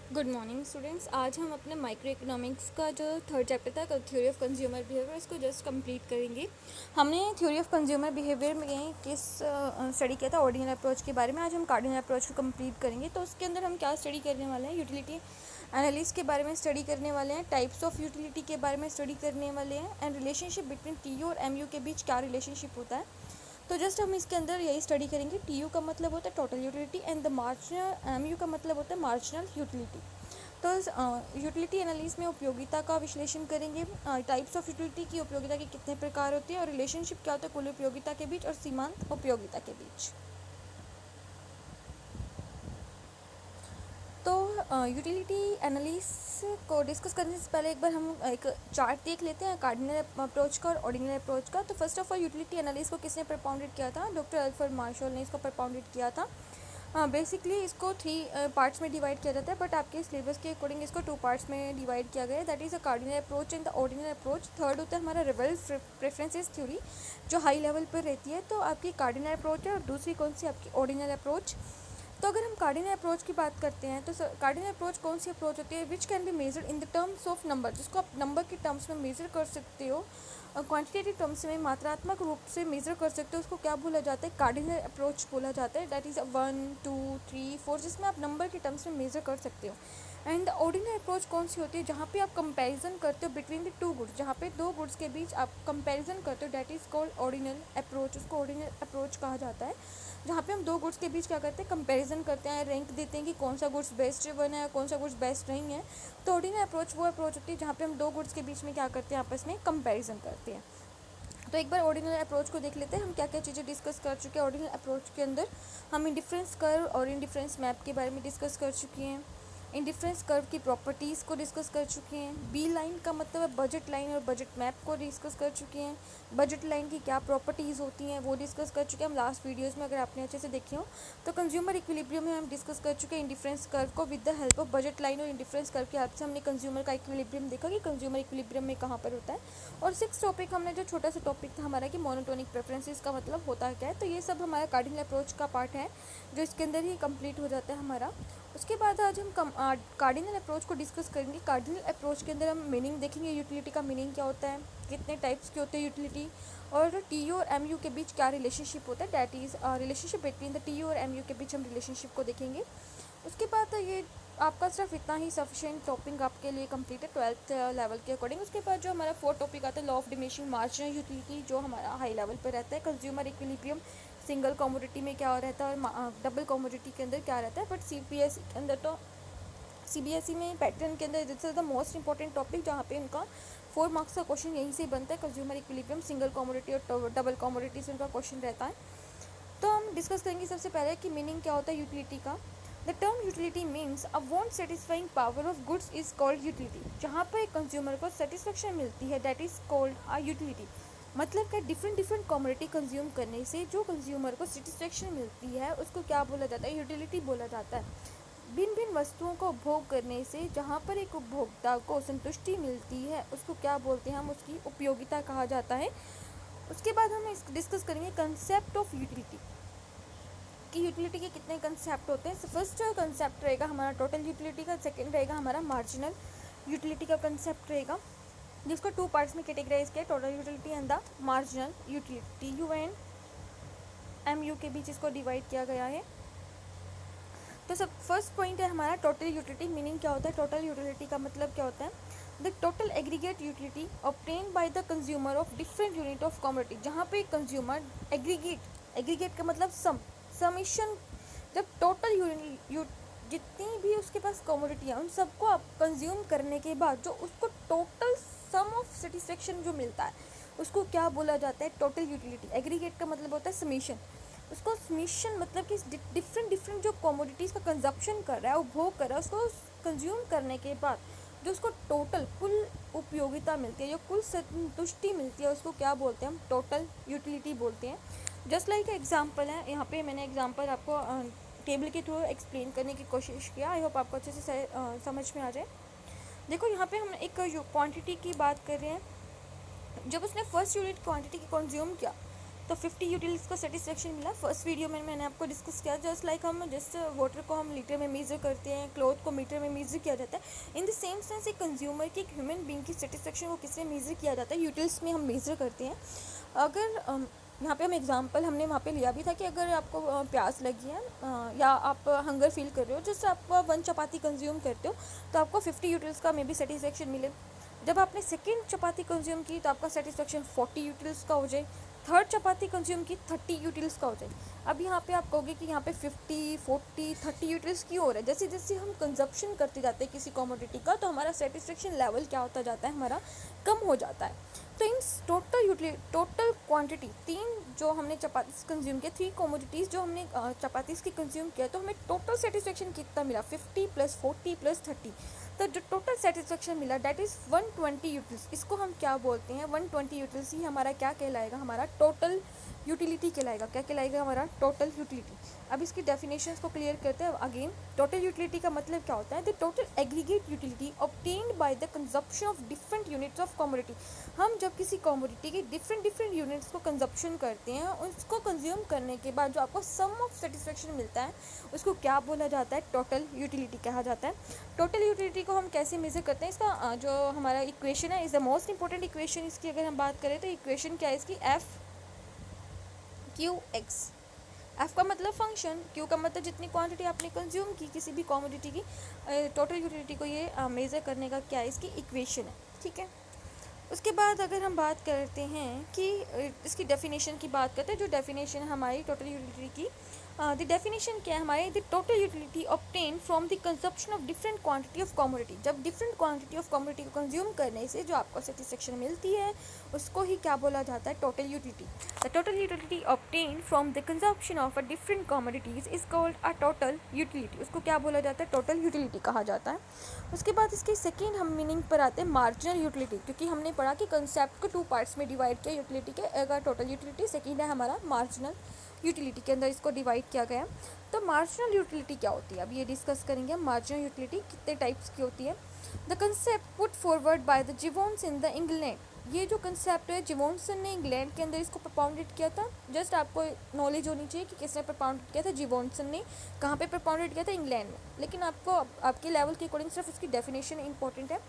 Good morning students. आज हम अपने माइक्रो इकोनॉमिक्स का जो थर्ड चैप्टर था थ्योरी ऑफ कंज्यूमर बिहेवियर इसको जस्ट कंप्लीट करेंगे। हमने थ्योरी ऑफ कंज्यूमर बिहेवियर में किस स्टडी किया था, ऑर्डिनल अप्रोच के बारे में। आज हम कार्डिनल अप्रोच को कंप्लीट करेंगे। तो उसके अंदर हम क्या स्टडी करने वाले हैं, यूटिलिटी एनालिसिस के बारे में स्टडी करने वाले हैं, टाइप्स ऑफ यूटिलिटी के बारे में स्टडी करने वाले हैं, एंड रिलेशनशिप बिटवीन टी और एम के बीच क्या रिलेशनशिप होता है। तो जस्ट हम इसके अंदर यही स्टडी करेंगे। टी का मतलब होता है total utility and the marginal, M का मतलब होता है मार्जिनल यूटिलिटी। तो यूटिलिटी एनालिसिस में उपयोगिता का विश्लेषण करेंगे, टाइप्स ऑफ यूटिलिटी की, उपयोगिता के कितने प्रकार होते हैं, और रिलेशनशिप क्या होता है कुल उपयोगिता के बीच और सीमांत उपयोगिता के बीच। तो यूटिलिटी एनालिसिस को डिस्कस करने से पहले एक बार हम एक चार्ट देख लेते हैं कार्डिनल अप्रोच का और ऑर्डिनल अप्रोच का। तो first of all utility analysis को किसने प्रपोनेट किया था, डॉक्टर अल्फ्रेड मार्शल ने इसको प्रपोनेट किया था। बेसिकली इसको 3 पार्ट्स में डिवाइड किया जाता है, बट आपके सिलेबस के अकॉर्डिंग इसको 2 पार्ट्स में डिवाइड किया गया है। That is a cardinal approach and the ordinal approach. Third होता है हमारा रिवर्स प्रेफरेंसेस थ्योरी, जो हाई लेवल पर रहती है। तो आपकी कार्डिनल अप्रोच है और दूसरी कौन सी आपकी ऑर्डिनल अप्रोच। तो अगर हम कार्डिनल अप्रोच की बात करते हैं तो कार्डिनल अप्रोच कौन सी अप्रोच होती है, which can be measured in the terms of number, जिसको आप नंबर के टर्म्स में मेजर कर सकते हो, और क्वांटिटेटिव टर्म्स में मात्रात्मक रूप से मेजर कर सकते हो, उसको क्या बोला जाता है, कार्डिनल अप्रोच बोला जाता है। दैट इज़ 1 2 3 4, जिसमें आप नंबर के टर्म्स में मेजर कर सकते हो। एंड ऑर्डिनल अप्रोच कौन सी होती है, जहाँ पे आप कंपैरिजन करते हो बिटवीन द 2 गुड्स, जहाँ पे 2 गुड्स के बीच आप कंपैरिजन करते हो, that is called ordinal approach. उसको ऑर्डिनल अप्रोच कहा जाता है, जहाँ पे हम 2 गुड्स के बीच क्या करते हैं, कंपैरिजन करते हैं, रैंक देते हैं कि कौन सा गुड्स बेस्ट बना है, कौन सा गुड्स बेस्ट नहीं है। तो ऑर्डिनल अप्रोच वो अप्रोच होती है जहाँ पे हम 2 गुड्स के बीच में क्या करते हैं, आपस में कंपैरिजन करते हैं। तो एक बार ऑर्डिनल अप्रोच को देख लेते हैं, हम क्या क्या चीज़ें डिस्कस कर चुके हैं ऑर्डिनल अप्रोच के अंदर। हम इंडिफरेंस कर्व और इंडिफरेंस मैप के बारे में डिस्कस कर चुके हैं। इंडिफरेंस कर्व की प्रॉपर्टीज़ को डिस्कस कर चुके हैं। बी लाइन का मतलब है बजट लाइन और बजट मैप को डिस्कस कर चुके हैं। बजट लाइन की क्या प्रॉपर्टीज़ होती हैं वो डिस्कस कर चुके हैं हम लास्ट वीडियोस में, अगर आपने अच्छे से देखे हो। तो कंज्यूमर इक्विलिब्रियम में हम डिस्कस कर चुके हैं इंडिफरेंस कर्व को with the help of budget line और इंडिफरेंस कर्व की हेल्प से हमने कंज्यूमर का इक्विलिब्रियम देखा कि कंज्यूमर इक्विलिब्रियम में कहाँ पर होता है। और 6 टॉपिक हमने जो छोटा सा टॉपिक था हमारा कि मोनोटोनिक प्रेफरेंसेस का मतलब होता क्या है। तो ये सब हमारा कार्डिनल अप्रोच का पार्ट है जो इसके अंदर ही कंप्लीट हो जाता है हमारा। उसके बाद आज हम कार्डिनल अप्रोच को डिस्कस करेंगे। कार्डिनल अप्रोच के अंदर हम मीनिंग देखेंगे, यूटिलिटी का मीनिंग क्या होता है, कितने टाइप्स के होते हैं यूटिलिटी, और टी और एम के बीच क्या रिलेशनशिप होता है, that is relationship between the T और एम के बीच हम रिलेशनशिप को देखेंगे। उसके बाद ये आपका सिर्फ इतना ही सफिशिएंट टॉपिक आपके लिए कंप्लीट है 12th लेवल के अकॉर्डिंग। उसके बाद जो हमारा 4th टॉपिक आता है law of diminishing marginal utility, जो हमारा हाई लेवल पर रहता है। कंज्यूमर इक्विलिब्रियम सिंगल कमोडिटी में क्या रहता है और डबल कमोडिटी के अंदर क्या रहता है। बट सीपीएसई के अंदर तो सीबीएसई में पैटर्न के अंदर this is the most important topic, जहाँ पे उनका 4 मार्क्स का क्वेश्चन यहीं से बनता है। कंज्यूमर इक्विलिब्रियम, सिंगल कमोडिटी और डबल कमोडिटी से उनका क्वेश्चन रहता है। तो हम डिस्कस करेंगे सबसे पहले कि मीनिंग क्या होता है यूटिलिटी का। The term utility means a want satisfying power of goods is called utility. जहाँ पर एक कंज्यूमर को सेटिस्फेक्शन मिलती है that is called a utility. मतलब क्या, डिफरेंट कमोडिटी कंज्यूम करने से जो कंज्यूमर को सेटिस्फेक्शन मिलती है उसको क्या बोला जाता है, यूटिलिटी बोला जाता है। भिन्न भिन्न वस्तुओं को उपभोग करने से जहाँ पर एक उपभोक्ता को संतुष्टि मिलती है उसको क्या बोलते हैं, हम उसकी उपयोगिता कहा जाता है। उसके बाद हम डिस्कस करेंगे कंसेप्ट ऑफ यूटिलिटी कि यूटिलिटी के कितने कंसेप्ट होते हैं। फर्स्ट कंसेप्ट रहेगा हमारा टोटल यूटिलिटी का, सेकंड रहेगा हमारा मार्जिनल यूटिलिटी का कंसेप्ट रहेगा, जिसको 2 पार्ट्स में कैटेगराइज किया, total utility and the marginal utility. U and M U के बीच इसको डिवाइड किया गया है। तो सब फर्स्ट पॉइंट है हमारा टोटल यूटिलिटी। मीनिंग क्या होता है, टोटल यूटिलिटी का मतलब क्या होता है, the total aggregate utility obtain by the consumer of different unit of commodity. जहाँ पे कंज्यूमर एग्रीगेट का मतलब समेशन, जब टोटल जितनी भी उसके पास कमोडिटी है उन सबको आप कंज्यूम करने के बाद जो उसको टोटल सम ऑफ सेटिस्फेक्शन जो मिलता है उसको क्या बोला जाता है, टोटल यूटिलिटी। एग्रीगेट का मतलब होता है समेशन। उसको समेशन मतलब कि डिफरेंट जो कमोडिटीज़ का कंजप्शन कर रहा है, उपभोग कर रहा है, उसको कंज्यूम करने के बाद जो उसको टोटल कुल उपयोगिता मिलती है, जो कुल संतुष्टि मिलती है, उसको क्या बोलते हैं, हम टोटल यूटिलिटी बोलते हैं। जस्ट लाइक एग्जांपल है, यहाँ पे मैंने एग्जांपल आपको टेबल के थ्रू एक्सप्लेन करने की कोशिश किया। आई होप आपको अच्छे से समझ में आ जाए। देखो यहाँ पे हम एक क्वांटिटी की बात कर रहे हैं। जब उसने फर्स्ट यूनिट क्वांटिटी की कंज्यूम किया तो 50 यूटिलिटीज़ का सेटिस्फेक्शन मिला। फर्स्ट वीडियो में मैंने आपको डिस्कस किया, जस्ट लाइक हम जिस वाटर को हम लीटर में मेज़र करते हैं, क्लॉथ को मीटर में मेज़र किया जाता है, इन द सेम सेंस एक कंज्यूमर की, एक ह्यूमन बीइंग की सेटिस्फेक्शन को किसमें मेज़र किया जाता है, यूटिल्स में हम मेज़र करते हैं। अगर यहाँ पे हम एग्जांपल हमने वहाँ पे लिया भी था कि अगर आपको प्यास लगी है या आप हंगर फील कर रहे हो, जैसे आप 1 चपाती कंज्यूम करते हो तो आपको 50 यूटिल्स का मे बी सेटिस्फेक्शन मिले। जब आपने सेकंड चपाती कंज्यूम की तो आपका सेटिस्फेक्शन 40 यूटिल्स का हो जाए, थर्ड चपाती कंज्यूम की 30 यूटिल्स का हो जाए। अब यहाँ पे आप कहोगे कि यहाँ पे 50, 40, 30 यूटिल्स क्यों हो रहा है? जैसे जैसे हम कंजप्शन करते जाते हैं किसी कमोडिटी का, तो हमारा सेटिस्फेक्शन लेवल क्या होता जाता है, हमारा कम हो जाता है। तो इन टोटल क्वांटिटी, 3 जो हमने चपातीस कंज्यूम किया, 3 कमोडिटीज़ जो हमने चपातीस की कंज्यूम किया, तो हमें टोटल सेटिस्फेक्शन कितना मिला, 50 + 40 + 30। तो जो टोटल सेटिस्फेक्शन मिला दैट इज़ 120 यूटिल्स। इसको हम क्या बोलते हैं, 120 यूटिल्स ही हमारा क्या कहलाएगा, हमारा टोटल यूटिलिटी कहलाएगा। क्या कहलाएगा, हमारा टोटल यूटिलिटी। अब इसकी डेफिनेशंस को क्लियर करते हैं। अगेन, टोटल यूटिलिटी का मतलब क्या होता है, the total aggregate utility obtained by the consumption of different units of commodity. हम जब किसी कमोडिटी की डिफरेंट यूनिट्स को कंजप्शन करते हैं, उसको कंज्यूम करने के बाद जो आपको सम ऑफ सेटिस्फेक्शन मिलता है, उसको क्या बोला जाता है, टोटल यूटिलिटी कहा जाता है। टोटल यूटिलिटी को हम कैसे मेज़र करते हैं, इसका जो हमारा इक्वेशन है, is the most important equation. इसकी अगर हम बात करें तो इक्वेशन क्या है इसकी, F/Q(x). एफ का मतलब फंक्शन, क्यू का मतलब जितनी क्वांटिटी आपने कंज्यूम की किसी भी कमोडिटी की, टोटल यूटिलिटी को ये मेज़र करने का क्या है, इसकी इक्वेशन है। ठीक है, उसके बाद अगर हम बात करते हैं कि इसकी डेफिनेशन की बात करते हैं, जो डेफिनेशन है हमारी टोटल यूटिलिटी की, द डेफिनेशन क्या है हमारी, the total utility obtain from the consumption of different quantity of commodity. जब डिफरेंट क्वांटिटी ऑफ कमोडिटी को कंज्यूम करने से जो आपको सेटिस्फेक्शन मिलती है, उसको ही क्या बोला जाता है, total utility. The total utility obtain from the consumption of a different commodities is called a total utility. उसको क्या बोला जाता है, टोटल यूटिलिटी कहा जाता है। उसके बाद इसके सेकेंड हम मीनिंग पर आते हैं, मार्जिनल यूटिलिटी, क्योंकि हमने पढ़ा कि कंसेप्ट को 2 पार्ट्स में डिवाइड किया यूटिलिटी के, अगर टोटल यूटिलिटी, सेकेंड है हमारा मार्जिनल यूटिलिटी, के अंदर इसको डिवाइड किया गया। तो मार्जिनल यूटिलिटी क्या होती है, अब ये डिस्कस करेंगे हम। मार्जिनल यूटिलिटी कितने टाइप्स की होती है। The concept put forward by the Jevons in the England. ये जो कंसेप्ट है जिवोन्सन ने इंग्लैंड के अंदर इसको प्रपाउंडेड किया था। जस्ट आपको नॉलेज होनी चाहिए कि किसने प्रपाउंडेड किया था, जिवोन्सन ने। कहाँ पे प्रपाउंडेड किया था, इंग्लैंड में। लेकिन आपको आपके लेवल के अकॉर्डिंग सिर्फ इसकी डेफिनेशन इंपॉर्टेंट है।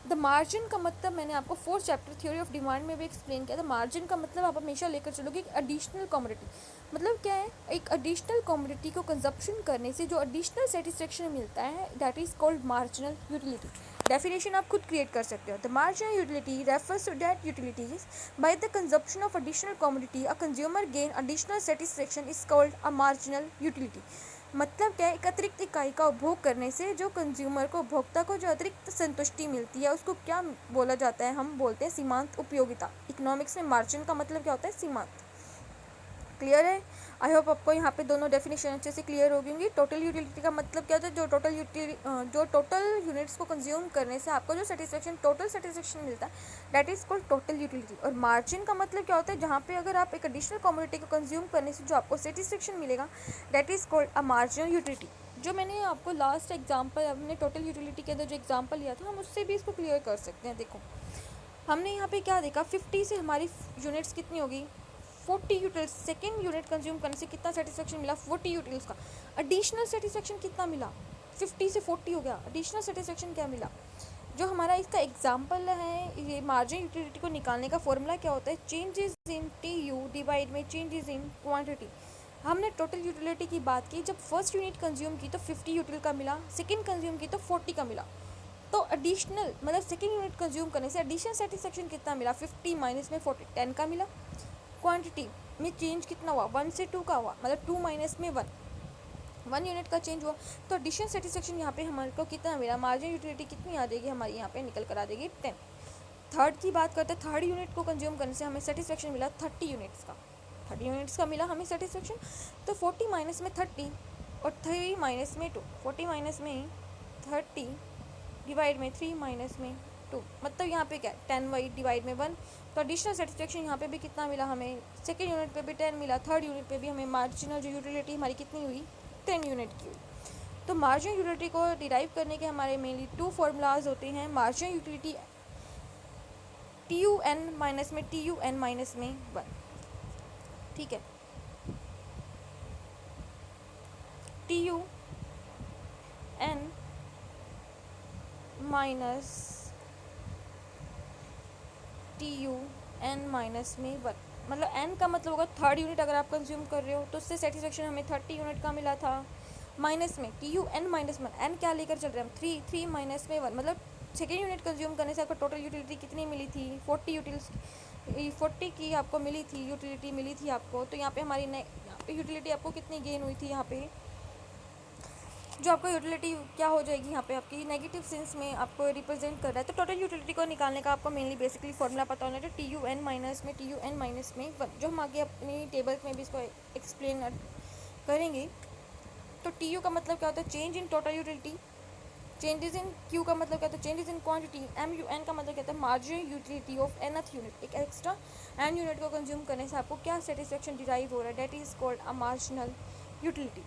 द मार्जिन का मतलब मैंने आपको 4th chapter theory of demand में भी एक्सप्लेन किया था। मार्जिन का मतलब आप हमेशा लेकर चलोगे कि एडिशनल कमोडिटी, मतलब क्या है, एक एडिशनल कमोडिटी को कंजप्शन करने से जो एडिशनल सेटिस्फेक्शन मिलता है, that is called marginal utility. Definition आप खुद क्रिएट कर सकते हो। The marginal utility refers to that utilities by the consumption of additional commodity a consumer gain additional satisfaction is called a marginal utility. मतलब क्या है, एक अतिरिक्त इकाई का उपभोग करने से जो कंज्यूमर को, उपभोक्ता को जो अतिरिक्त संतुष्टि मिलती है, उसको क्या बोला जाता है, हम बोलते हैं सीमांत उपयोगिता। इकोनॉमिक्स में मार्जिन का मतलब क्या होता है, सीमांत। क्लियर है? आई होप आपको यहाँ पे दोनों डेफिनेशन अच्छे से क्लियर हो गई। टोटल यूटिलिटी का मतलब क्या होता है, जो टोटल यूनिट्स को कंज्यूम करने से आपको जो सेटिस्फेक्शन, टोटल सेटिस्फेक्शन मिलता है, that is called total utility. और मार्जिन का मतलब क्या होता है, जहाँ पे अगर आप एक एडिशनल कमोडिटी को कंज्यूम करने से जो आपको सेटिस्फेक्शन मिलेगा, that is called a marginal utility. जो मैंने आपको लास्ट एग्जाम्पल, अपने टोटल यूटिलिटी के अंदर जो एग्जाम्पल लिया था, हम उससे भी इसको क्लियर कर सकते हैं। देखो, हमने यहाँ पे क्या देखा, 50 से हमारी यूनिट्स कितनी होगी, 40 यूटिल्स। सेकेंड यूनिट कंज्यूम करने से कितना सेटिस्फेक्शन मिला, 40 यूटिल्स का। एडिशनल सेटिस्फेक्शन कितना मिला, 50 से 40 हो गया। एडिशनल सेटिस्फेक्शन क्या मिला, जो हमारा इसका एग्जाम्पल है, ये मार्जिन यूटिलिटी को निकालने का फॉर्मूला क्या होता है, चेंजेस इन TU डिवाइड में चेंजेस इन क्वांटिटी। हमने टोटल यूटिलिटी की बात की, जब फर्स्ट यूनिट कंज्यूम की तो 50 यूटिल का मिला, सेकेंड कंज्यूम की तो 40 का मिला। तो एडिशनल मतलब सेकेंड यूनिट कंज्यूम करने से एडिशनल सेटिस्फेक्शन कितना मिला, 50 माइनस में 40, 10 का मिला। क्वांटिटी में चेंज कितना हुआ, 1 से 2 का हुआ, मतलब 2 माइनस में 1 यूनिट का चेंज हुआ। तो एडिशनल सेटिस्फेक्शन यहाँ पे हमारे को कितना मिला, मार्जिन यूटिलिटी कितनी आ जाएगी हमारी, यहाँ पे निकल कर आ जाएगी 10। थर्ड की बात करते हैं, थर्ड यूनिट को कंज्यूम करने से हमें सेटिस्फेक्शन मिला 30 यूनिट्स का, 30 यूनिट्स का मिला हमें सेटिस्फेक्शन। तो 40 माइनस में 30 और 3 माइनस में 2, 40 माइनस में 30 डिवाइड में 3 माइनस में 2, मतलब यहाँ पे क्या है, 10 डिवाइड में 1। तो एडिशनल सेटिस्फेक्शन यहाँ पे भी कितना मिला हमें, सेकेंड यूनिट पे भी 10 मिला, थर्ड यूनिट पे भी हमें मार्जिनल जो यूटिलिटी हमारी कितनी हुई, 10 यूनिट की हुई। तो मार्जिनल यूटिलिटी को डिराइव करने के हमारे मेनली 2 फार्मूलाज होते हैं। मार्जिनल यूटिलिटी TUN माइनस में TUN माइनस में 1। ठीक है। T U N minus T U N minus में वन, मतलब एन का मतलब होगा थर्ड यूनिट अगर आप कंज्यूम कर रहे हो, तो उससे सेटिस्फेक्शन हमें 30 यूनिट का मिला था। माइनस में T U N minus one, N क्या लेकर चल रहे हैं हम, थ्री, थ्री माइनस में वन, मतलब सेकेंड यूनिट कंज्यूम करने से आपको टोटल यूटिलिटी कितनी मिली थी, 40 की आपको मिली थी, यूटिलिटी मिली थी आपको। तो यहाँ पे हमारी यहाँ पे यूटिलिटी आपको कितनी गेन हुई थी, यहाँ पे जो आपको यूटिलिटी क्या हो जाएगी, यहाँ पे आपकी नेगेटिव सेंस में आपको रिप्रेजेंट कर रहा है। तो टोटल यूटिलिटी को निकालने का आपको मेनली बेसिकली फॉर्मूला पता होना चाहिए, टी यू एन माइनस में वन, जो हम आगे अपनी टेबल्स में भी इसको एक्सप्लेन करेंगे। तो टी यू का मतलब क्या होता है, change in total utility, changes in Q का मतलब क्या होता है, changes in quantity, M U N का मतलब क्या होता है, marginal utility of nth unit, एक एक्स्ट्रा एन यूनिट को कंज्यूम करने से आपको क्या सेटिस्फेक्शन डिराइव हो रहा है, that is called a marginal utility.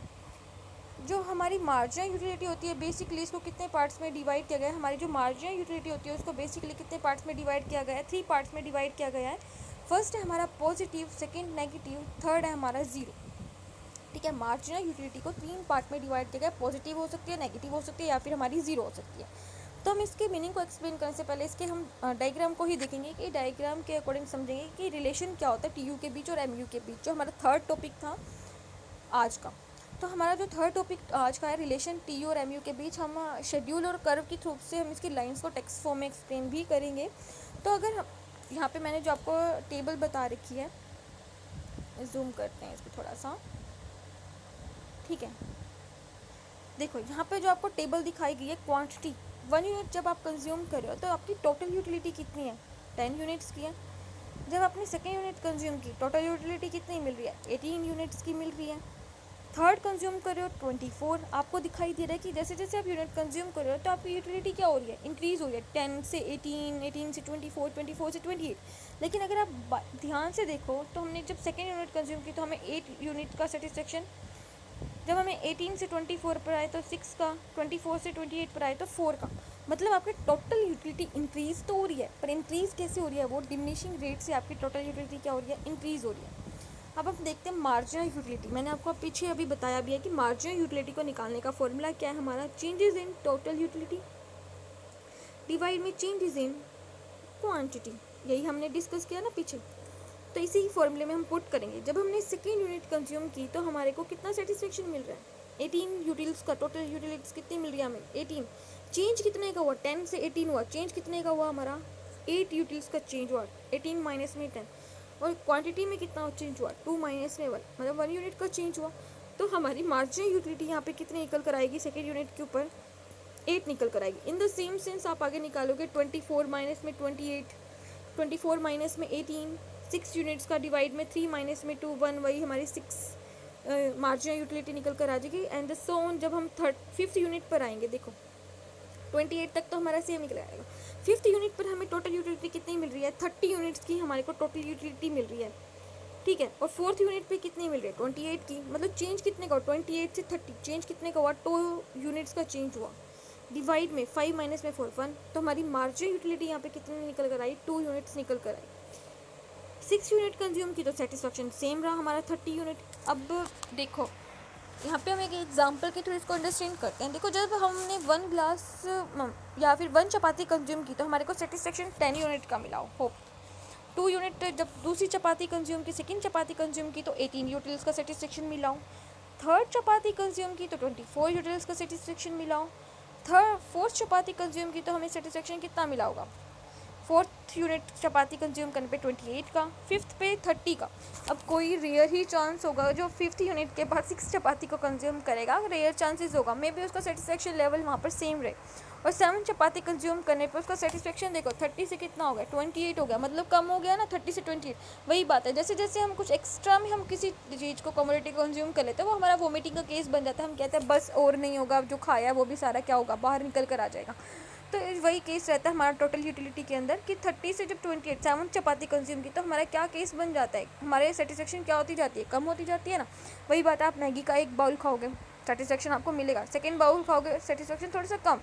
जो हमारी मार्जिनल यूटिलिटी होती है बेसिकली इसको कितने पार्ट्स में डिवाइड किया गया है, हमारी जो मार्जिनल यूटिलिटी होती है उसको बेसिकली कितने पार्ट्स में डिवाइड किया गया है, 3 पार्ट्स में डिवाइड किया गया है। फर्स्ट है हमारा पॉजिटिव, सेकंड नेगेटिव, थर्ड है हमारा जीरो। ठीक है, मार्जिनल यूटिलिटी को 3 पार्ट में डिवाइड किया गया, पॉजिटिव हो सकती है, नेगेटिव हो सकती है, या फिर हमारी जीरो हो सकती है। तो हम इसके मीनिंग को एक्सप्लेन करने से पहले इसके हम डायग्राम को ही देखेंगे कि डायग्राम के अकॉर्डिंग समझेंगे कि रिलेशन क्या होता है टी यू के बीच और एम यू के बीच, जो हमारा थर्ड टॉपिक था आज का। तो हमारा जो थर्ड टॉपिक आज का है रिलेशन टी यू और एम यू के बीच, हम शेड्यूल और कर्व के थ्रू से हम इसकी लाइंस को टेक्स्ट फॉर्म में एक्सप्लेन भी करेंगे। तो अगर यहाँ पे मैंने जो आपको टेबल बता रखी है, जूम करते हैं इसको थोड़ा सा, ठीक है। देखो यहाँ पे जो आपको टेबल दिखाई गई है, क्वांटिटी 1 यूनिट जब आप कंज्यूम कर रहे हो तो आपकी टोटल यूटिलिटी कितनी है, 10 यूनिट्स की है। जब आपने सेकेंड यूनिट कंज्यूम की, टोटल यूटिलिटी कितनी मिल रही है, 18 यूनिट्स की मिल रही है। थर्ड कंज्यूम कर रहे हो 24, आपको दिखाई दे रहा है कि जैसे जैसे आप यूनिट कंज्यूम कर रहे हो तो आपकी यूटिलिटी क्या हो रही है, इंक्रीज़ हो रही है, 10 से 18, 18 से 24, 24 से 28। लेकिन अगर आप ध्यान से देखो तो हमने जब सेकेंड यूनिट कंज्यूम की तो हमें 8 यूनिट का सेटिस्फेक्शन, जब हमें 18 से 24 पर आए तो 6 का, 24 से 28 पर आए तो 4 का। मतलब आपकी टोटल यूटिलिटी इंक्रीज़ तो हो रही है, पर इंक्रीज़ कैसे हो रही है, वो डिमिनिशिंग रेट से आपकी टोटल यूटिलिटी क्या हो रही है, इंक्रीज़ हो रही है। अब हम देखते हैं मार्जिनल यूटिलिटी। मैंने आपको पीछे अभी बताया भी है कि मार्जिनल यूटिलिटी को निकालने का फॉर्मूला क्या है हमारा, changes in total utility divide में चेंजेस इन क्वांटिटी, यही हमने डिस्कस किया ना पीछे। तो इसी ही फॉर्मूले में हम पुट करेंगे। जब हमने सेकेंड यूनिट कंज्यूम की तो हमारे को कितना सेटिस्फेक्शन मिल रहा है, 18 यूटिल्स का, टोटल यूटिलिटीज कितनी मिल रही है हमें, 18। चेंज कितने का हुआ, 10 से 18 हुआ, चेंज कितने का हुआ हमारा, 8 यूटिल्स का चेंज हुआ, 18 माइनस में 10। और क्वांटिटी में कितना चेंज हुआ, 2 माइनस में 1, मतलब 1 यूनिट का चेंज हुआ। तो हमारी मार्जिनल यूटिलिटी यहाँ पे कितनी निकल कर आएगी, सेकेंड यूनिट के ऊपर 8 निकल कर आएगी। इन द सेम सेंस आप आगे निकालोगे 24 माइनस में 28, 24 माइनस में 18, 6 यूनिट्स का डिवाइड में 3 माइनस में 2, 1, वही हमारी 6 मार्जिनल यूटिलिटी निकल कर आ जाएगी। एंड सो ऑन जब हम फिफ्थ यूनिट पर आएंगे, देखो 28 तक तो हमारा सेम निकल आएगा। फिफ्थ यूनिट पर हमें टोटल यूटिलिटी कितनी मिल रही है, 30 यूनिट्स की हमारे को टोटल यूटिलिटी मिल रही है, ठीक है। और फोर्थ यूनिट पे कितनी मिल रही है, 28 की। मतलब चेंज कितने का हुआ, 28 से 30 चेंज कितने का हुआ, 2 यूनिट्स का चेंज हुआ। डिवाइड में 5 माइनस में 4, 1। तो हमारी मार्जिनल यूटिलिटी यहाँ पे कितनी निकल कर आई, 2 यूनिट्स निकल कर आई। 6 यूनिट कंज्यूम की तो सेटिस्फेक्शन सेम रहा हमारा 30 यूनिट। अब देखो यहाँ पे हम एक एग्जांपल के थ्रू इसको अंडरस्टैंड करते हैं। देखो जब हमने 1 ग्लास या फिर 1 चपाती कंज्यूम की तो हमारे को सेटिस्फेक्शन 10 यूनिट का मिला हो। 2 यूनिट जब दूसरी चपाती कंज्यूम की, सेकंड चपाती कंज्यूम की तो 18 यूटिल्स का सेटिस्फेक्शन मिला हो। थर्ड चपाती कंज्यूम की तो 24 यूटिल्स का सेटिस्फेक्शन मिला हो। फोर्थ चपाती कंज्यूम की तो हमें सेटिस्फेक्शन कितना मिला होगा, फोर्थ यूनिट चपाती कंज्यूम करने पे 28 का, फिफ्थ पे 30 का। अब कोई रेयर ही चांस होगा जो फिफ्थ यूनिट के बाद 6 चपाती को कंज्यूम करेगा, रेयर चांसेस होगा, मे बी उसका सेटिस्फेक्शन लेवल वहाँ पर सेम रहे। और 7 चपाती कंज्यूम करने पे उसका सेटिस्फेक्शन देखो 30 से कितना हो गया, 28 हो गया, मतलब कम हो गया ना 30 से 28। वही बात है, जैसे जैसे हम कुछ एक्स्ट्रा में हम किसी चीज़ को कमोडिटी कंज्यूम कर लेते हैं वो हमारा वोमिटिंग का केस बन जाता है। हम कहते हैं बस और नहीं होगा, जो खाया वो भी सारा क्या होगा, बाहर निकल कर आ जाएगा। तो वही केस रहता है हमारा टोटल यूटिलिटी के अंदर कि 30 से जब 28 7 चपाती कंज्यूम की तो हमारा क्या केस बन जाता है, हमारे सेटिस्फेक्शन क्या होती जाती है, कम होती जाती है ना। वही बात है, आप मैगी का एक बाउल खाओगे सेटिस्फेक्शन आपको मिलेगा, सेकेंड बाउल खाओगे सेटिस्फेक्शन थोड़ा सा कम,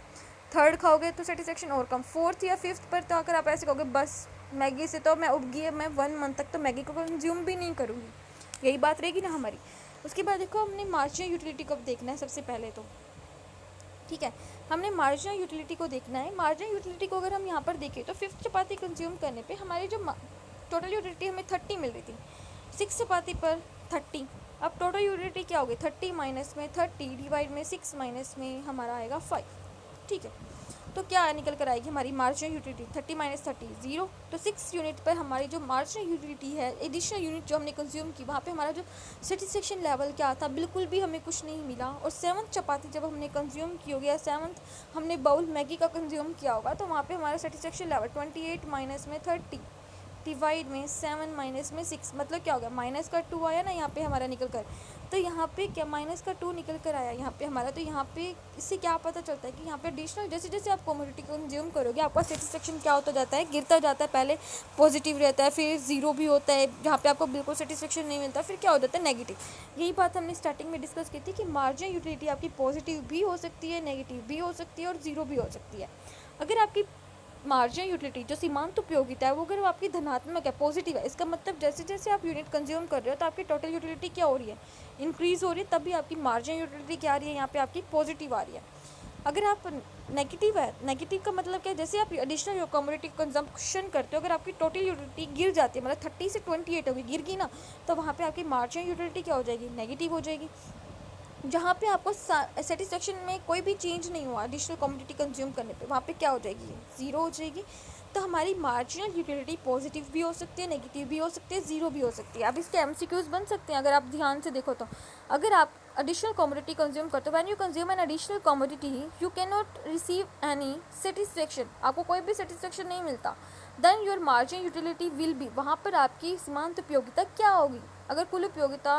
थर्ड खाओगे तो सेटिस्फेक्शन और कम, फोर्थ या फिफ्थ पर तो अगर आप ऐसे कहोगे बस मैगी से तो मैं उब गई है, मैं 1 मंथ तक तो मैगी को कंज्यूम भी नहीं करूँगी, यही बात रहेगी ना हमारी। उसके बाद देखो हमने मार्जिनल यूटिलिटी को देखना है सबसे पहले तो, ठीक है। हमने मार्जिनल यूटिलिटी को देखना है। मार्जिनल यूटिलिटी को अगर हम यहाँ पर देखें तो 5 चपाती कंज्यूम करने पे हमारी जो टोटल यूटिलिटी हमें 30 मिल रही थी, 6 चपाती पर 30। अब टोटल यूटिलिटी क्या होगी, 30 माइनस में 30 डिवाइड में 6 माइनस में हमारा आएगा 5, ठीक है। तो क्या निकल कर आएगी हमारी मार्जिनल यूटिलिटी, 30 माइनस 30 0। तो 6 यूनिट पर हमारी जो मार्जिनल यूटिलिटी है, एडिशनल यूनिट जो हमने कंज्यूम की, वहाँ पे हमारा जो सेटिस्फेक्शन लेवल क्या था, बिल्कुल भी हमें कुछ नहीं मिला। और 7th चपाती जब हमने कंज्यूम की होगी या 7th हमने बाउल मैगी का कंज्यूम किया होगा, तो वहाँ पे हमारा सेटिस्फेक्शन लेवल 28 माइनस में 30 डिवाइड में 7 माइनस में 6, मतलब क्या हो गया, माइनस का 2 आया ना यहाँ पे हमारा निकल कर। तो यहाँ पे क्या माइनस का 2 निकल कर आया यहाँ पे हमारा। तो यहाँ पे इससे क्या पता चलता है कि यहाँ पे एडिशनल जैसे जैसे आप कमोडिटी कंज्यूम करोगे आपका सेटिस्फेक्शन क्या होता जाता है, गिरता जाता है। पहले पॉजिटिव रहता है, फिर ज़ीरो भी होता है, जहाँ पे आपको बिल्कुल सेटिस्फेक्शन नहीं मिलता, फिर क्या हो जाता है, नेगेटिव। यही बात हमने स्टार्टिंग में डिस्कस की थी कि मार्जिनल यूटिलिटी आपकी पॉजिटिव भी हो सकती है, नेगेटिव भी हो सकती है और ज़ीरो भी हो सकती है। अगर आपकी मार्जिनल यूटिलिटी जो सीमांत उपयोगिता है वो अगर आपकी धनात्मक है, पॉजिटिव है, इसका मतलब जैसे जैसे आप यूनिट कंज्यूम कर रहे हो तो आपकी टोटल यूटिलिटी क्या हो रही है, इंक्रीज़ हो रही है, तभी आपकी मार्जिनल यूटिलिटी क्या आ रही है, यहाँ पे आपकी पॉजिटिव आ रही है। अगर आप नेगेटिव है, नेगेटिव का मतलब क्या है, जैसे आप एडिशनल कमोडिटी कंजम्पशन करते हो, अगर आपकी टोटल यूटिलिटी गिर जाती है, मतलब 30 से 28 होगी, गिर गई ना, तो वहाँ पे आपकी मार्जिनल यूटिलिटी क्या हो जाएगी, नेगेटिव हो जाएगी। जहाँ पे आपको सेटिस्फेक्शन में कोई भी चेंज नहीं हुआ एडिशनल कमोडिटी कंज्यूम करने पे, वहाँ पे क्या हो जाएगी, ज़ीरो हो जाएगी। तो हमारी मार्जिनल यूटिलिटी पॉजिटिव भी हो सकती है, नेगेटिव भी हो सकती है, ज़ीरो भी हो सकती है। अब इसके एमसीक्यूज बन सकते हैं अगर आप ध्यान से देखो तो। अगर आप एडिशनल कमोडिटी कंज्यूम करते हो, when you consume an additional commodity you can not receive any satisfaction, आपको कोई भी सेटिस्फेक्शन नहीं मिलता, then your marginal utility will be, वहाँ पर आपकी सीमांत उपयोगिता क्या होगी। अगर कुल उपयोगिता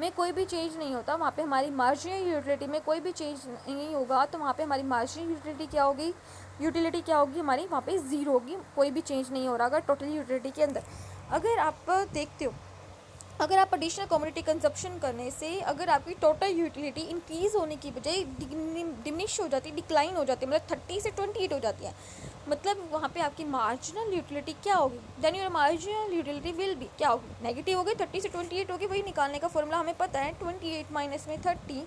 में कोई भी चेंज नहीं होता, वहाँ पे हमारी मार्जिनल यूटिलिटी में कोई भी चेंज नहीं होगा, तो वहाँ पे हमारी मार्जिनल यूटिलिटी क्या होगी, यूटिलिटी क्या होगी हमारी, वहाँ पे ज़ीरो होगी, कोई भी चेंज नहीं हो रहा अगर टोटल यूटिलिटी के अंदर। अगर आप देखते हो, अगर आप एडिशनल कमोडिटी कंजप्शन करने से अगर आपकी टोटल यूटिलिटी इंक्रीज़ होने की बजाय डिमिनिश हो जाती है, डिक्लाइन हो जाती है, मतलब 30 से 28 हो जाती है, मतलब वहाँ पे आपकी मार्जिनल यूटिलिटी क्या होगी, then your marginal utility will be क्या होगी, नेगेटिव होगी, 30 से 28 होगी। वही निकालने का फॉर्मूला हमें पता है, 28 माइनस में 30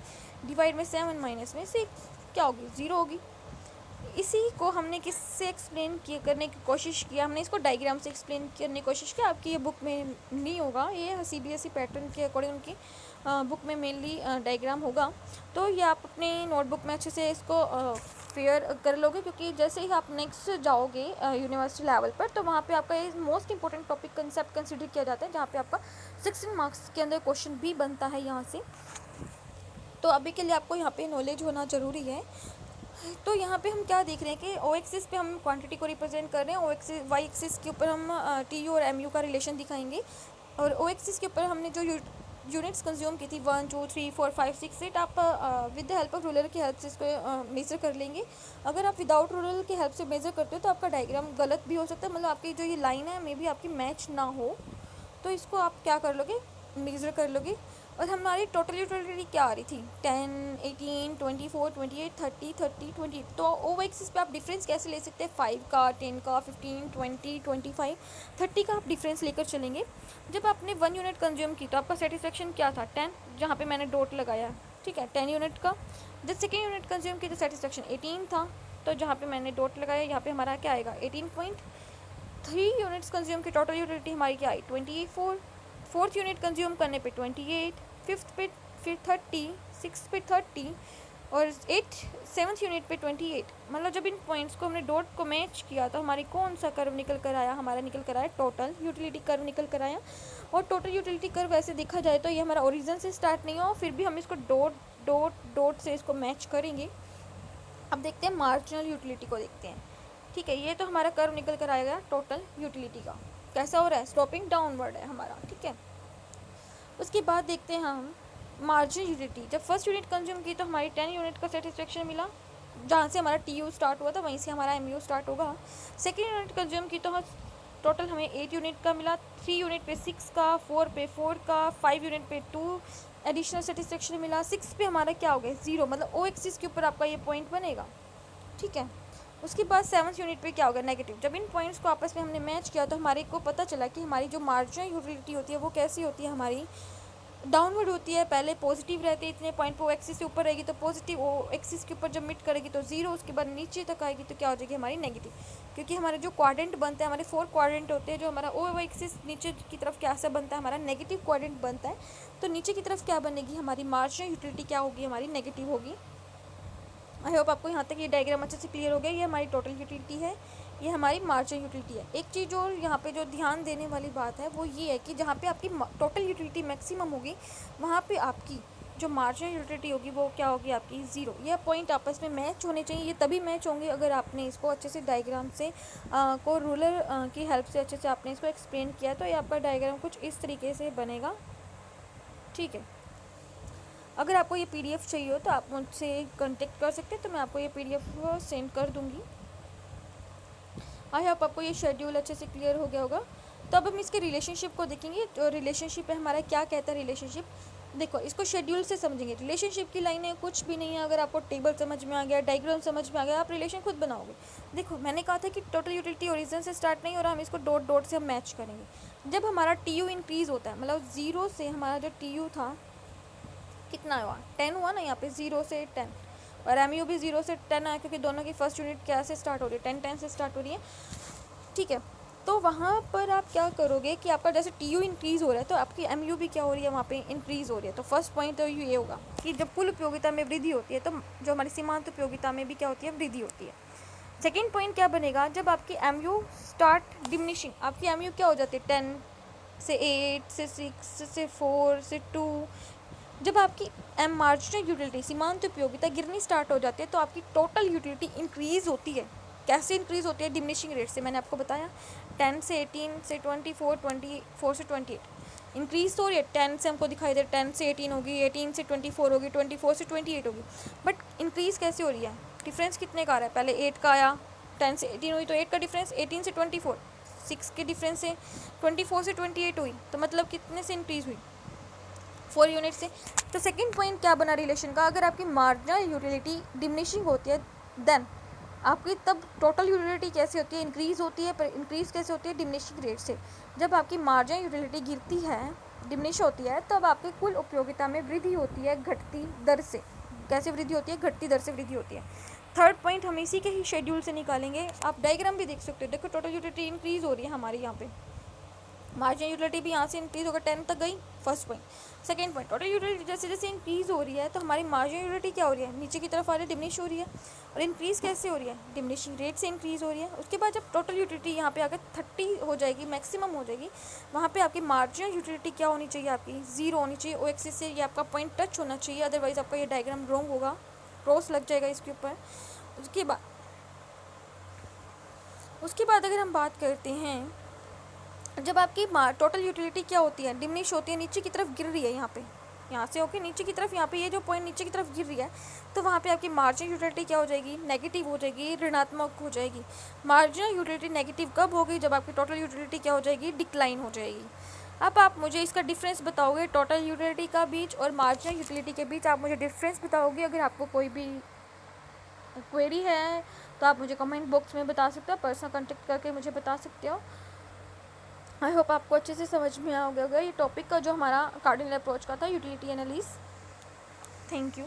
डिवाइड में 7 माइनस में 6 क्या होगी, ज़ीरो होगी। इसी को हमने किससे एक्सप्लेन किया करने की कोशिश किया, हमने इसको डायग्राम से एक्सप्लेन करने की कोशिश की। आपकी ये बुक में नहीं होगा, ये सीबीएसई पैटर्न के अकॉर्डिंग उनकी बुक में मेनली डायग्राम होगा, तो ये आप अपने नोटबुक में अच्छे से इसको फेयर कर लोगे, क्योंकि जैसे ही आप नेक्स्ट जाओगे यूनिवर्सिटी लेवल पर, तो वहाँ पे आपका ये most important topic concept consider किया जाता है, जहाँ पे आपका 16 मार्क्स के अंदर क्वेश्चन भी बनता है यहाँ से। तो अभी के लिए आपको यहाँ पे नॉलेज होना ज़रूरी है। तो यहाँ पे हम क्या देख रहे हैं कि ओ एक्सिस पे हम क्वांटिटी को रिप्रेजेंट कर रहे हैं, ओ एक्सिस वाई एक्सिस के ऊपर हम टी और एम यू का रिलेशन दिखाएंगे, और ओ एक्सिस के ऊपर हमने जो यूनिट्स कंज्यूम की थी 1 2 3 4 5 6 8, आप with the help of ruler की हेल्प से इसको मेज़र कर लेंगे। अगर आप विदाउट रूलर की हेल्प से मेज़र करते हो तो आपका डायग्राम गलत भी हो सकता है, मतलब आपकी जो ये लाइन है मे बी आपकी मैच ना हो, तो इसको आप क्या कर लोगे, मेज़र कर लोगे। और हमारी टोटल यूटिलिटी क्या आ रही थी, 10 18 24 28 30 30 28। तो ओ एक्सिस पे आप डिफरेंस कैसे ले सकते हैं, 5 का, 10 का, 15 20 25 30 का आप डिफरेंस लेकर चलेंगे। जब आपने 1 यूनिट कंज्यूम की तो आपका सेटिस्फेक्शन क्या था, 10, जहाँ पे मैंने डॉट लगाया, ठीक है, 10 यूनिट का। जब सेकेंड यूनिट कंज्यूम की तो सेटिस्फेक्शन 18 था, तो जहाँ पे मैंने डॉट लगाया यहाँ पे हमारा क्या आएगा 18.3 यूनिट्स कंज्यूम की टोटल यूटिलिटी हमारी क्या आई 24। फोर्थ यूनिट कंज्यूम करने पे 28, फिफ्थ पे फिर 30, सिक्स पे 30 और सेवन्थ यूनिट पे 28। मतलब जब इन पॉइंट्स को हमने डॉट को मैच किया तो हमारी कौन सा कर्व निकल कर आया, हमारा निकल कर आया टोटल यूटिलिटी कर्व निकल कर आया। और टोटल यूटिलिटी कर्व वैसे देखा जाए तो ये हमारा ओरिजिन से स्टार्ट नहीं हुआ, फिर भी हम इसको डॉट डॉट डॉट से इसको मैच करेंगे। अब देखते हैं मार्जिनल यूटिलिटी को देखते हैं, ठीक है। ये तो हमारा कर्व निकल कर आएगा टोटल यूटिलिटी का, कैसा हो रहा है, स्टॉपिंग डाउनवर्ड है हमारा, ठीक है। उसके बाद देखते हैं हम मार्जिनल यूटिलिटी। जब फर्स्ट यूनिट कंज्यूम की तो हमारी 10 यूनिट का सेटिस्फेक्शन मिला, जहाँ से हमारा टी यू स्टार्ट हुआ था वहीं से हमारा एम यू स्टार्ट होगा। सेकेंड यूनिट कंज्यूम की तो टोटल हमें 8 यूनिट का मिला, 3 यूनिट पे 6 का, 4 पे 4 का, 5 यूनिट पे 2 एडिशनल सेटिस्फेक्शन मिला, 6 पे हमारा क्या हो गया 0, मतलब ओ एक्सिस के ऊपर आपका ये पॉइंट बनेगा, ठीक है। उसके बाद 7th यूनिट पे क्या होगा नेगेटिव। जब इन पॉइंट्स को आपस में हमने मैच किया तो हमारे को पता चला कि हमारी जो मार्जिनल यूटिलिटी होती है वो कैसी होती है, हमारी डाउनवर्ड होती है, पहले पॉजिटिव रहती है इतने पॉइंट पर, वो एक्सिस से ऊपर रहेगी तो पॉजिटिव, वो एक्सिस के ऊपर जब मिट करेगी तो जीरो, उसके बाद नीचे तक आएगी तो क्या हो जाएगी हमारी नेगेटिव। क्योंकि हमारे जो क्वाड्रेंट बनते हैं, हमारे 4 क्वाड्रेंट होते हैं, जो हमारा ओ एक्सिस नीचे की तरफ कैसा बनता है, हमारा नेगेटिव क्वाड्रेंट बनता है, तो नीचे की तरफ क्या बनेगी हमारी मार्जिनल यूटिलिटी, क्या होगी हमारी नेगेटिव होगी। आई होप आपको यहाँ तक ये डायग्राम अच्छे से क्लियर हो गया। ये हमारी टोटल यूटिलिटी है, ये हमारी मार्जिनल यूटिलिटी है। एक चीज़ और यहाँ पे जो ध्यान देने वाली बात है वो ये है कि जहाँ पे आपकी टोटल यूटिलिटी मैक्सिमम होगी, वहाँ पे आपकी जो मार्जिनल यूटिलिटी होगी वो क्या होगी आपकी ज़ीरो। ये पॉइंट आपस में मैच होने चाहिए, ये तभी मैच होंगे अगर आपने इसको अच्छे से डायग्राम से को रूलर की हेल्प से अच्छे से आपने इसको एक्सप्लेन किया, तो ये आपका डायग्राम कुछ इस तरीके से बनेगा। ठीक है, अगर आपको ये पीडीएफ चाहिए हो तो आप मुझसे कांटेक्ट कर सकते हैं, तो मैं आपको ये पीडीएफ सेंड कर दूँगी। आई होप आपको ये शेड्यूल अच्छे से क्लियर हो गया होगा। तो अब हम इसके रिलेशनशिप को देखेंगे। तो रिलेशनशिप है हमारा, क्या कहता है रिलेशनशिप, देखो इसको शेड्यूल से समझेंगे। रिलेशनशिप की लाइनें कुछ भी नहीं है, अगर आपको टेबल समझ में आ गया, डायग्राम समझ में आ गया, आप रिलेशन खुद बनाओगे। देखो मैंने कहा था कि टोटल यूटिलिटी ओरिजिन से स्टार्ट नहीं हो रहा, हम इसको डॉट डॉट से हम मैच करेंगे। जब हमारा टी यू इंक्रीज़ होता है, मतलब ज़ीरो से हमारा जो टी यू था कितना हुआ 10 हुआ ना, यहाँ पे 0 से 10, और एम यू भी 0 से 10 आया, क्योंकि दोनों की फर्स्ट यूनिट क्या से स्टार्ट हो रही है 10 से स्टार्ट हो रही है। ठीक है, तो वहाँ पर आप क्या करोगे कि आपका जैसे टी यू इंक्रीज़ हो रहा है तो आपकी एम यू भी क्या हो रही है वहाँ पे इंक्रीज़ हो रही है। तो फर्स्ट पॉइंट तो ये होगा कि जब कुल उपयोगिता में वृद्धि होती है तो जो हमारी सीमांत उपयोगिता में भी क्या होती है, वृद्धि होती है। सेकेंड पॉइंट क्या बनेगा, जब आपकी एम यू स्टार्ट डिमिनिशिंग, आपकी एम यू क्या हो जाती है 10 से 8 से 6 से 4 से 2, जब आपकी एम मार्जिनल यूटिलिटी सीमांत उपयोगिता गिरनी स्टार्ट हो जाती है तो आपकी टोटल यूटिलिटी इंक्रीज़ होती है। कैसे इंक्रीज़ होती है, डिमिनिशिंग रेट से। मैंने आपको बताया 10 से 18 से 24, 24 से 28 इंक्रीज़ तो हो रही है। 10 से हमको दिखाई दे 10 से 18 होगी, 18 से 24 होगी, 24 से 28 होगी, बट इंक्रीज़ कैसे हो रही है, डिफरेंस कितने का आ रहा है, पहले 8 का आया, 10 से 18 हुई तो 8 का डिफरेंस, 18 से 24 6 के डिफरेंस से 24 से 28 हुई, तो मतलब कितने से इंक्रीज़ हुई 4 यूनिट से। तो सेकंड पॉइंट क्या बना रिलेशन का, अगर आपकी मार्जिनल यूटिलिटी डिमिनिशिंग होती है देन आपकी तब टोटल यूटिलिटी कैसे होती है, इंक्रीज़ होती है, पर इंक्रीज़ कैसे होती है, डिमिनिशिंग रेट से। जब आपकी मार्जिनल यूटिलिटी गिरती है, डिमिनिश होती है, तब आपकी कुल उपयोगिता में वृद्धि होती है घटती दर से। कैसे वृद्धि होती है, घटती दर से वृद्धि होती है। थर्ड पॉइंट हम इसी के ही शेड्यूल से निकालेंगे, आप डायग्राम भी देख सकते हो। देखो टोटल यूटिलिटी इंक्रीज़ हो रही है हमारी, यहाँ पे मार्जिनल यूटिलिटी भी यहाँ से इंक्रीज़ होकर 10 तक गई, first point. Second point, total utility जैसे जैसे इंक्रीज़ हो रही है तो हमारी मार्जिनल यूटिलिटी क्या हो रही है, नीचे की तरफ आ रही है, डिमिनिश हो रही है। और इंक्रीज़ कैसे हो रही है, डिमिनिशिंग रेट से इंक्रीज़ हो रही है। उसके बाद जब टोटल यूटिलिटी यहाँ पे आकर 30 हो जाएगी, मैक्सिमम हो जाएगी, वहाँ पे आपकी मार्जिनल यूटिलिटी क्या होनी चाहिए, आपकी ज़ीरो होनी चाहिए। ओ एक्सिस से ये आपका पॉइंट टच होना चाहिए, अदरवाइज़ आपका ये डायग्राम रॉन्ग होगा, क्रॉस लग जाएगा इसके ऊपर। उसके बाद अगर हम बात करते हैं, जब आपकी टोटल यूटिलिटी क्या होती है, डिमिनिश होती है, नीचे की तरफ गिर रही है, यहाँ से होके नीचे की तरफ, यहाँ पे ये जो पॉइंट नीचे की तरफ गिर रही है, तो वहाँ पे आपकी मार्जिनल यूटिलिटी क्या हो जाएगी, नेगेटिव हो जाएगी, ऋणात्मक हो जाएगी। मार्जिनल यूटिलिटी नेगेटिव कब होगी, जब आपकी टोटल यूटिलिटी क्या हो जाएगी, डिक्लाइन हो जाएगी। अब आप मुझे इसका डिफरेंस बताओगे टोटल यूटिलिटी का बीच और मार्जिनल यूटिलिटी के बीच, आप मुझे डिफरेंस बताओगे। अगर आपको कोई भी क्वेरी है तो आप मुझे कमेंट बॉक्स में बता सकते हो, पर्सनल कॉन्टेक्ट करके मुझे बता सकते हो। आई होप आपको अच्छे से समझ में आ गया ये टॉपिक का जो हमारा कार्डिनल अप्रोच का था, यूटिलिटी एनालिसिस। Thank you.